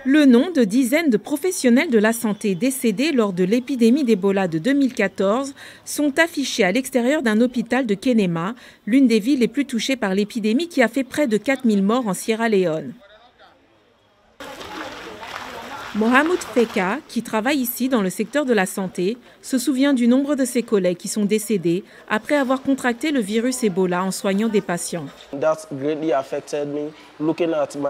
Le nom de dizaines de professionnels de la santé décédés lors de l'épidémie d'Ebola de 2014 sont affichés à l'extérieur d'un hôpital de Kenema, l'une des villes les plus touchées par l'épidémie qui a fait près de 4000 morts en Sierra Leone. Mohamed Feka, qui travaille ici dans le secteur de la santé, se souvient du nombre de ses collègues qui sont décédés après avoir contracté le virus Ebola en soignant des patients.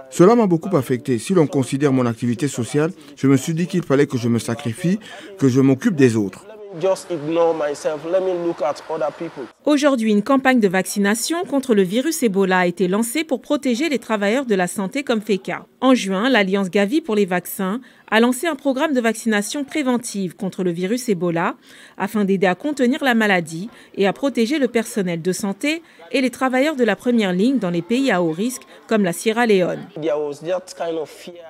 Cela m'a beaucoup affecté. Si l'on considère mon activité sociale, je me suis dit qu'il fallait que je me sacrifie, que je m'occupe des autres. Aujourd'hui, une campagne de vaccination contre le virus Ebola a été lancée pour protéger les travailleurs de la santé comme Feka. En juin, l'Alliance Gavi pour les vaccins a lancé un programme de vaccination préventive contre le virus Ebola afin d'aider à contenir la maladie et à protéger le personnel de santé et les travailleurs de la première ligne dans les pays à haut risque comme la Sierra Leone.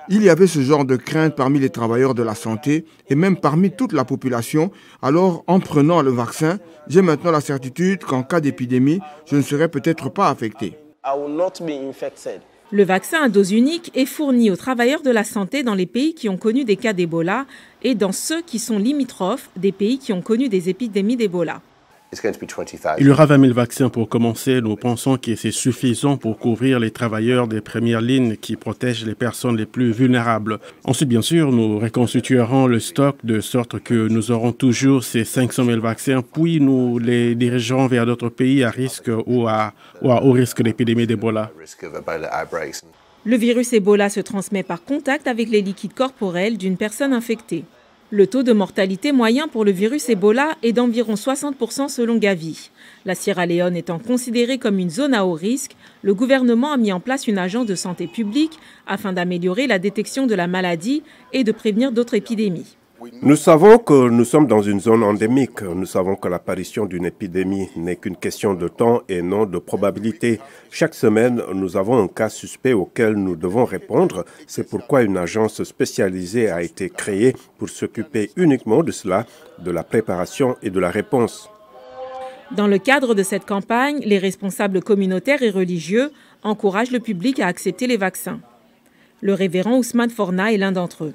Il y avait ce genre de crainte parmi les travailleurs de la santé et même parmi toute la population. Alors, en prenant le vaccin, j'ai maintenant la certitude qu'en cas d'épidémie, je ne serai peut-être pas affecté. Le vaccin à dose unique est fourni aux travailleurs de la santé dans les pays qui ont connu des cas d'Ebola et dans ceux qui sont limitrophes des pays qui ont connu des épidémies d'Ebola. Il y aura 20 000 vaccins pour commencer. Nous pensons que c'est suffisant pour couvrir les travailleurs des premières lignes qui protègent les personnes les plus vulnérables. Ensuite, bien sûr, nous reconstituerons le stock de sorte que nous aurons toujours ces 500 000 vaccins, puis nous les dirigerons vers d'autres pays à risque ou à haut risque d'épidémie d'Ebola. Le virus Ebola se transmet par contact avec les liquides corporels d'une personne infectée. Le taux de mortalité moyen pour le virus Ebola est d'environ 60% selon Gavi. La Sierra Leone étant considérée comme une zone à haut risque, le gouvernement a mis en place une agence de santé publique afin d'améliorer la détection de la maladie et de prévenir d'autres épidémies. Nous savons que nous sommes dans une zone endémique. Nous savons que l'apparition d'une épidémie n'est qu'une question de temps et non de probabilité. Chaque semaine, nous avons un cas suspect auquel nous devons répondre. C'est pourquoi une agence spécialisée a été créée pour s'occuper uniquement de cela, de la préparation et de la réponse. Dans le cadre de cette campagne, les responsables communautaires et religieux encouragent le public à accepter les vaccins. Le révérend Ousmane Forna est l'un d'entre eux.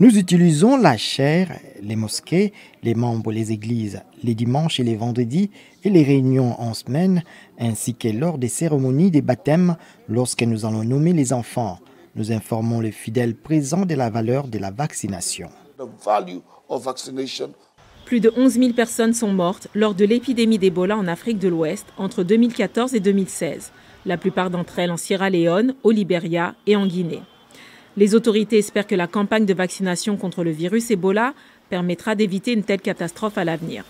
Nous utilisons la chaire, les mosquées, les membres, les églises, les dimanches et les vendredis et les réunions en semaine, ainsi que lors des cérémonies des baptêmes lorsque nous allons nommer les enfants. Nous informons les fidèles présents de la valeur de la vaccination. Plus de 11 000 personnes sont mortes lors de l'épidémie d'Ebola en Afrique de l'Ouest entre 2014 et 2016, la plupart d'entre elles en Sierra Leone, au Libéria et en Guinée. Les autorités espèrent que la campagne de vaccination contre le virus Ebola permettra d'éviter une telle catastrophe à l'avenir.